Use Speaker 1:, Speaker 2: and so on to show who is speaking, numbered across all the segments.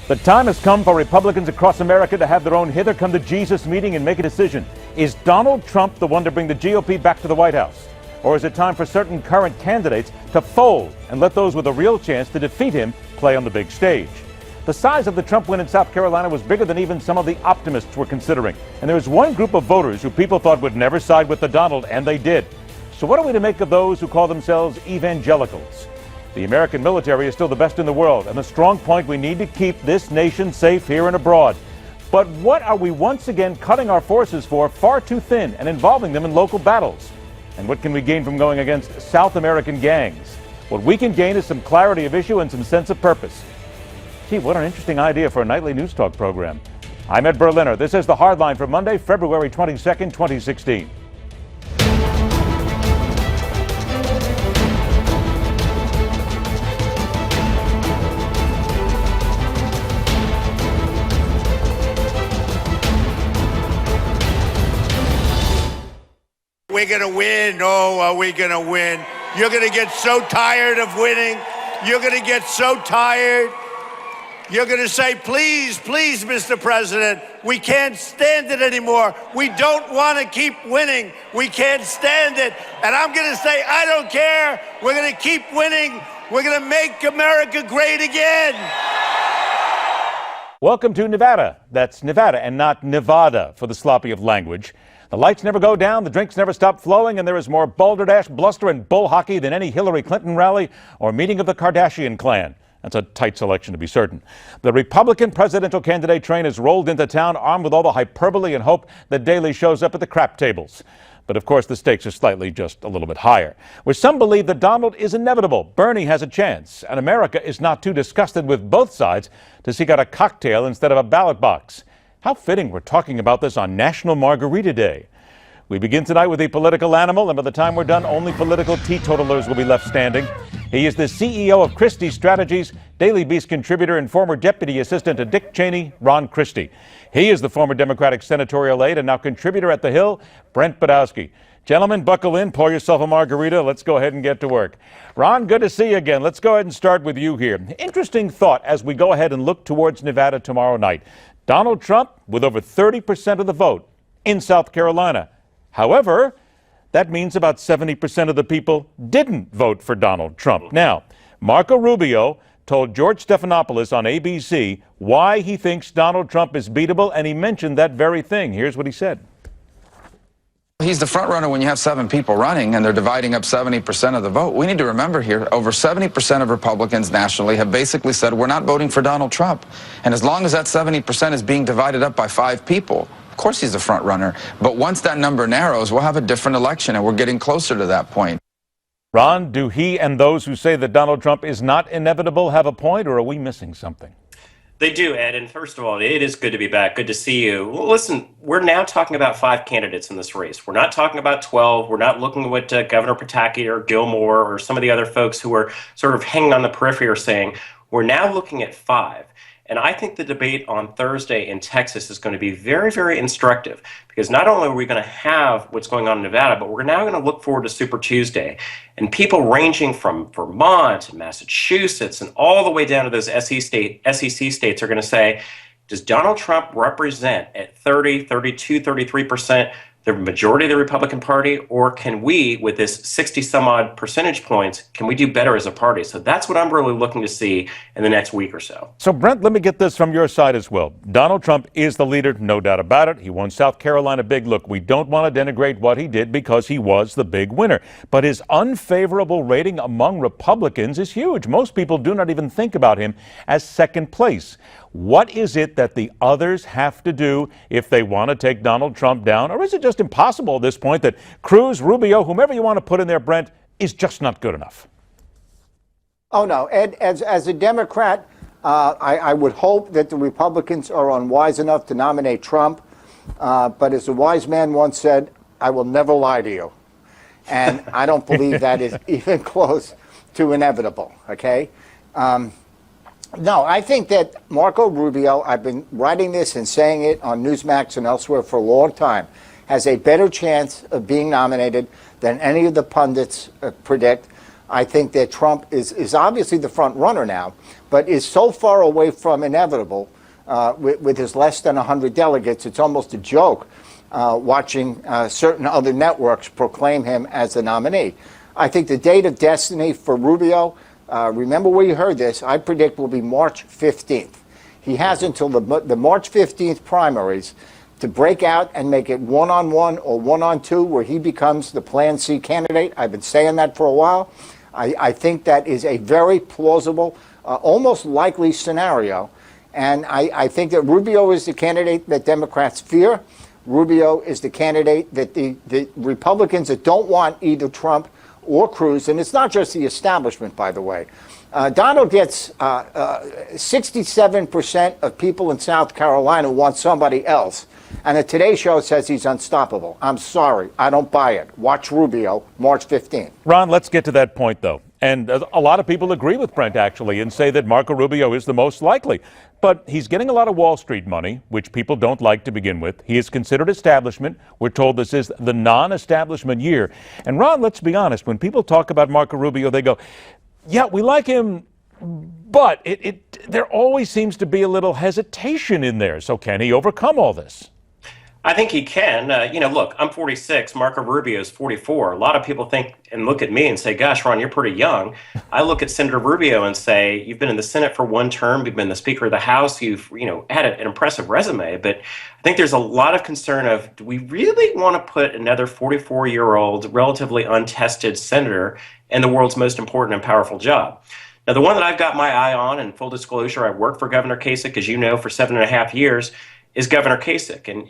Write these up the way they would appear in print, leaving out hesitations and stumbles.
Speaker 1: The time has come for Republicans across America to have their own hither-come-to-Jesus meeting and make a decision. Is Donald Trump the one to bring the GOP back to the White House? Or is it time for certain current candidates to fold and let those with a real chance to defeat him play on the big stage? The size of the Trump win in South Carolina was bigger than even some of the optimists were considering. And there was one group of voters who people thought would never side with the Donald, and they did. So what are we to make of those who call themselves evangelicals? The American military is still the best in the world, and a strong point: we need to keep this nation safe here and abroad. But what are we once again cutting our forces for far too thin and involving them in local battles? And what can we gain from going against South American gangs? What we can gain is some clarity of issue and some sense of purpose. Gee, what an interesting idea for a nightly news talk program. I'm Ed Berliner. This is The Hardline for Monday, February 22nd, 2016.
Speaker 2: We're going to win. Oh, are we going to win? You're going to get so tired of winning. You're going to get so tired. You're going to say, please, please, Mr. President, we can't stand it anymore. We don't want to keep winning. We can't stand it. And I'm going to say, I don't care. We're going to keep winning. We're going to make America great again.
Speaker 1: Welcome to Nevada. That's Nevada and not Nevada for the sloppy of language. The lights never go down, the drinks never stop flowing, and there is more balderdash, bluster, and bull hockey than any Hillary Clinton rally or meeting of the Kardashian clan. That's a tight selection, to be certain. The Republican presidential candidate train has rolled into town armed with all the hyperbole and hope that Daley shows up at the crap tables. But of course, the stakes are slightly just a little bit higher. Where some believe that Donald is inevitable, Bernie has a chance, and America is not too disgusted with both sides to seek out a cocktail instead of a ballot box. How fitting we're talking about this on National Margarita Day. We begin tonight with a political animal, and by the time we're done, only political teetotalers will be left standing. He is the CEO of Christie Strategies, Daily Beast contributor and former deputy assistant to Dick Cheney, Ron Christie. He is the former Democratic senatorial aide and now contributor at The Hill, Brent Budowsky. Gentlemen, buckle in, pour yourself a margarita. Let's go ahead and get to work. Ron, good to see you again. Let's go ahead and start with you here. Interesting thought as we go ahead and look towards Nevada tomorrow night. Donald Trump with over 30% of the vote in South Carolina. However, that means about 70% of the people didn't vote for Donald Trump. Now, Marco Rubio told George Stephanopoulos on ABC why he thinks Donald Trump is beatable, and he mentioned that very thing. Here's what he said.
Speaker 3: He's the front runner when you have 7 people running and they're dividing up 70% of the vote. We need to remember here, over 70% of Republicans nationally have basically said we're not voting for Donald Trump. And as long as that 70% is being divided up by 5 people, of course he's the front runner. But once that number narrows, we'll have a different election, and we're getting closer to that point.
Speaker 1: Ron, do he and those who say that Donald Trump is not inevitable have a point, or are we missing something?
Speaker 4: They do, Ed. And first of all, it is good to be back. Good to see you. Well, listen, we're now talking about 5 candidates in this race. We're not talking about 12. We're not looking at what Governor Pataki or Gilmore or some of the other folks who are sort of hanging on the periphery are saying. We're now looking at 5. And I think the debate on Thursday in Texas is going to be very, very instructive, because not only are we going to have what's going on in Nevada, but we're now going to look forward to Super Tuesday. And people ranging from Vermont and Massachusetts and all the way down to those SEC states are going to say, does Donald Trump represent at 30, 32, 33% the majority of the Republican Party, or can we, with this 60 some odd percentage points, can we do better as a party? So that's what I'm really looking to see in the next week or so.
Speaker 1: So, Brent, let me get this from your side as well. Donald Trump is the leader, no doubt about it. He won South Carolina big. Look, we don't want to denigrate what he did because he was the big winner. But his unfavorable rating among Republicans is huge. Most people do not even think about him as second place. What is it that the others have to do if they want to take Donald Trump down? Or is it just impossible at this point that Cruz, Rubio, whomever you want to put in there, Brent, is just not good enough?
Speaker 5: Oh, no. Ed, as a Democrat, I would hope that the Republicans are unwise enough to nominate Trump. But as a wise man once said, I will never lie to you. And I don't believe that is even close to inevitable, okay? No, I think that Marco Rubio, I've been writing this and saying it on Newsmax and elsewhere for a long time, has a better chance of being nominated than any of the pundits predict. I think that Trump is obviously the front runner now, but is so far away from inevitable with his less than 100 delegates. It's almost a joke watching certain other networks proclaim him as the nominee. I think the date of destiny for Rubio, remember where you heard this, I predict will be March 15th. He has until the March 15th primaries to break out and make it one-on-one or one-on-two where he becomes the Plan C candidate. I've been saying that for a while. I think that is a very plausible, almost likely scenario. And I think that Rubio is the candidate that Democrats fear. Rubio is the candidate that the Republicans that don't want either Trump or Cruz, and it's not just the establishment, by the way. Donald gets 67% of people in South Carolina want somebody else. And the Today Show says he's unstoppable. I'm sorry. I don't buy it. Watch Rubio, March 15th.
Speaker 1: Ron, let's get to that point, though. And a lot of people agree with Brent, actually, and say that Marco Rubio is the most likely. But he's getting a lot of Wall Street money, which people don't like to begin with. He is considered establishment. We're told this is the non-establishment year. And Ron, let's be honest, when people talk about Marco Rubio, they go, yeah, we like him, but there always seems to be a little hesitation in there. So can he overcome all this?
Speaker 4: I think he can. Look, I'm 46. Marco Rubio is 44. A lot of people think and look at me and say, gosh, Ron, you're pretty young. I look at Senator Rubio and say, you've been in the Senate for one term. You've been the Speaker of the House. You've, had an impressive resume. But I think there's a lot of concern of, do we really want to put another 44-year-old, relatively untested senator in the world's most important and powerful job? Now, the one that I've got my eye on, and full disclosure, I worked for Governor Kasich, as you know, for 7.5 years, is Governor Kasich. And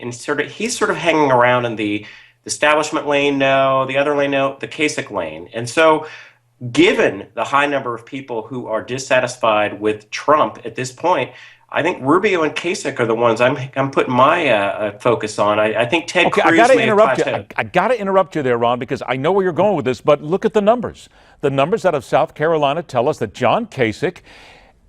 Speaker 4: he's sort of hanging around in the establishment lane, no, the other lane, no, the Kasich lane. And so given the high number of people who are dissatisfied with Trump at this point, I think Rubio and Kasich are the ones I'm putting my focus on. I think Ted Cruz may have plateaued.
Speaker 1: I got to interrupt you there, Ron, because I know where you're going with this, but look at the numbers. The numbers out of South Carolina tell us that John Kasich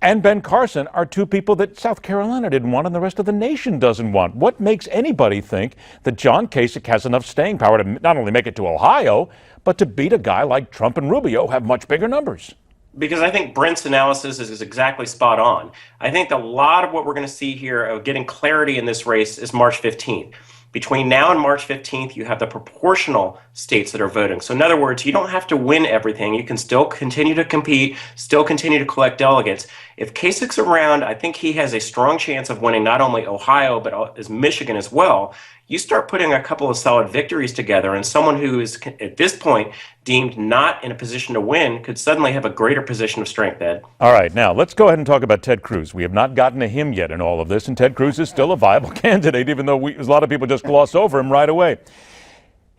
Speaker 1: and Ben Carson are two people that South Carolina didn't want and the rest of the nation doesn't want. What makes anybody think that John Kasich has enough staying power to not only make it to Ohio, but to beat a guy like Trump and Rubio who have much bigger numbers?
Speaker 4: Because I think Brent's analysis is exactly spot on. I think a lot of what we're going to see here of getting clarity in this race is March 15th. Between now and March 15th, you have the proportional states that are voting. So in other words, you don't have to win everything. You can still continue to compete, still continue to collect delegates. If Kasich's around, I think he has a strong chance of winning not only Ohio, but as Michigan as well. You start putting a couple of solid victories together, and someone who is at this point deemed not in a position to win could suddenly have a greater position of strength, Ed.
Speaker 1: All right, now let's go ahead and talk about Ted Cruz. We have not gotten to him yet in all of this, and Ted Cruz is still a viable candidate, even though a lot of people just gloss over him right away.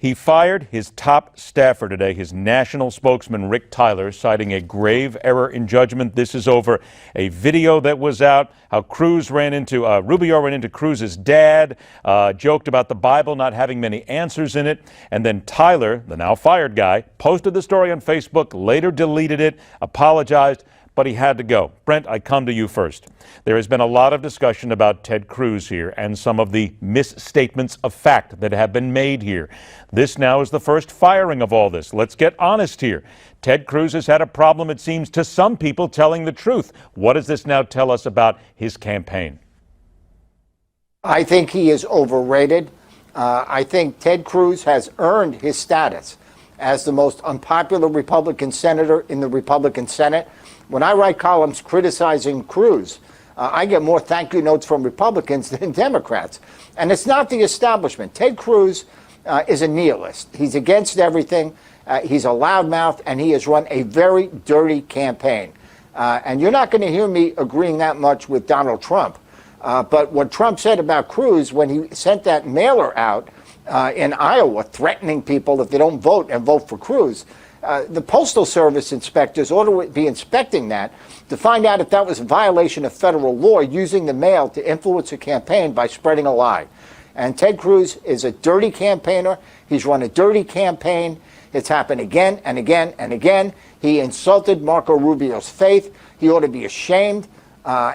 Speaker 1: He fired his top staffer today, his national spokesman, Rick Tyler, citing a grave error in judgment. This is over a video that was out, how Rubio ran into Cruz's dad, joked about the Bible not having many answers in it. And then Tyler, the now fired guy, posted the story on Facebook, later deleted it, apologized, but he had to go. Brent, I come to you first. There has been a lot of discussion about Ted Cruz here and some of the misstatements of fact that have been made here. This now is the first firing of all this. Let's get honest here. Ted Cruz has had a problem, it seems, to some people telling the truth. What does this now tell us about his campaign?
Speaker 5: I think he is overrated. I think Ted Cruz has earned his status as the most unpopular Republican senator in the Republican Senate. When I write columns criticizing Cruz, I get more thank you notes from Republicans than Democrats. And it's not the establishment. Ted Cruz is a nihilist. He's against everything. He's a loudmouth, and he has run a very dirty campaign. And you're not going to hear me agreeing that much with Donald Trump. But what Trump said about Cruz when he sent that mailer out in Iowa threatening people if they don't vote and vote for Cruz, the Postal Service inspectors ought to be inspecting that to find out if that was a violation of federal law, using the mail to influence a campaign by spreading a lie. And Ted Cruz is a dirty campaigner. He's run a dirty campaign. It's happened again and again and again. He insulted Marco Rubio's faith. He ought to be ashamed.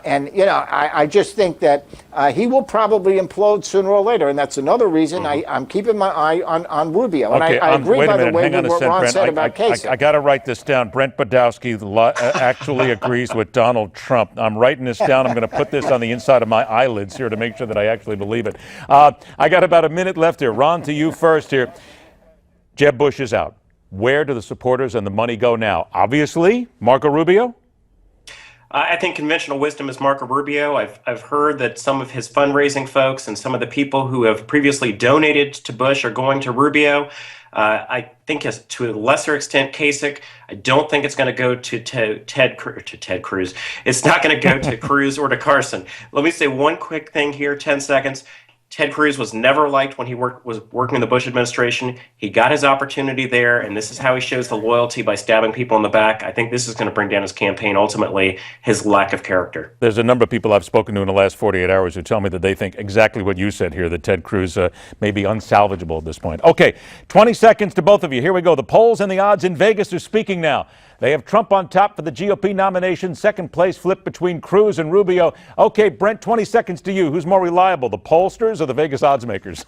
Speaker 5: And, you know, I just think that he will probably implode sooner or later. And that's another reason I'm keeping my eye on Rubio. And
Speaker 1: Okay,
Speaker 5: I agree,
Speaker 1: wait a
Speaker 5: by the
Speaker 1: minute.
Speaker 5: way,
Speaker 1: Hang on
Speaker 5: with
Speaker 1: a
Speaker 5: what
Speaker 1: second,
Speaker 5: Ron
Speaker 1: Brent.
Speaker 5: said about Kasich.
Speaker 1: I got to write this down. Brent Budowsky actually agrees with Donald Trump. I'm writing this down. I'm going to put this on the inside of my eyelids here to make sure that I actually believe it. I got about a minute left here. Ron, to you first here. Jeb Bush is out. Where do the supporters and the money go now? Obviously, Marco Rubio?
Speaker 4: I think conventional wisdom is Marco Rubio. I've heard that some of his fundraising folks and some of the people who have previously donated to Bush are going to Rubio. I think to a lesser extent, Kasich. I don't think it's going to go to Ted Cruz. It's not going to go to Cruz or to Carson. Let me say one quick thing here, 10 seconds. Ted Cruz was never liked when he was working in the Bush administration. He got his opportunity there, and this is how he shows the loyalty, by stabbing people in the back. I think this is going to bring down his campaign, ultimately, his lack of character.
Speaker 1: There's a number of people I've spoken to in the last 48 hours who tell me that they think exactly what you said here, that Ted Cruz may be unsalvageable at this point. Okay, 20 seconds to both of you. Here we go. The polls and the odds in Vegas are speaking now. They have Trump on top for the GOP nomination. Second place flip between Cruz and Rubio. Okay, Brent, 20 seconds to you. Who's more reliable, the pollsters or the Vegas odds makers?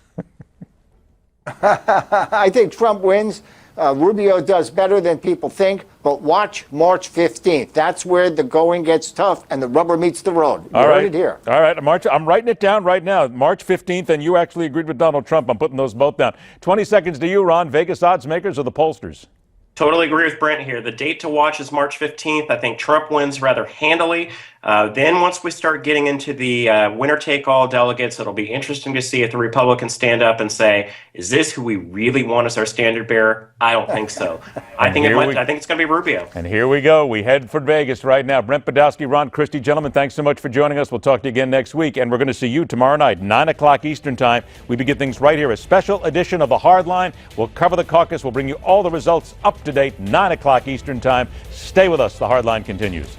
Speaker 5: I think Trump wins. Rubio does better than people think, but watch March 15th. That's where the going gets tough and the rubber meets the road. You heard it here.
Speaker 1: All right, I'm writing it down right now. March 15th, and you actually agreed with Donald Trump. I'm putting those both down. 20 seconds to you, Ron. Vegas odds makers or the pollsters?
Speaker 4: Totally agree with Brent here. The date to watch is March 15th. I think Trump wins rather handily. Then once we start getting into the winner-take-all delegates, it'll be interesting to see if the Republicans stand up and say, is this who we really want as our standard bearer? I don't think so. I think it's going to be Rubio.
Speaker 1: And here we go. We head for Vegas right now. Brent Budowsky, Ron Christie. Gentlemen, thanks so much for joining us. We'll talk to you again next week. And we're going to see you tomorrow night, 9 o'clock Eastern Time. We begin things right here. A special edition of The Hardline. We'll cover the caucus. We'll bring you all the results up to date, 9 o'clock Eastern Time. Stay with us. The Hardline continues.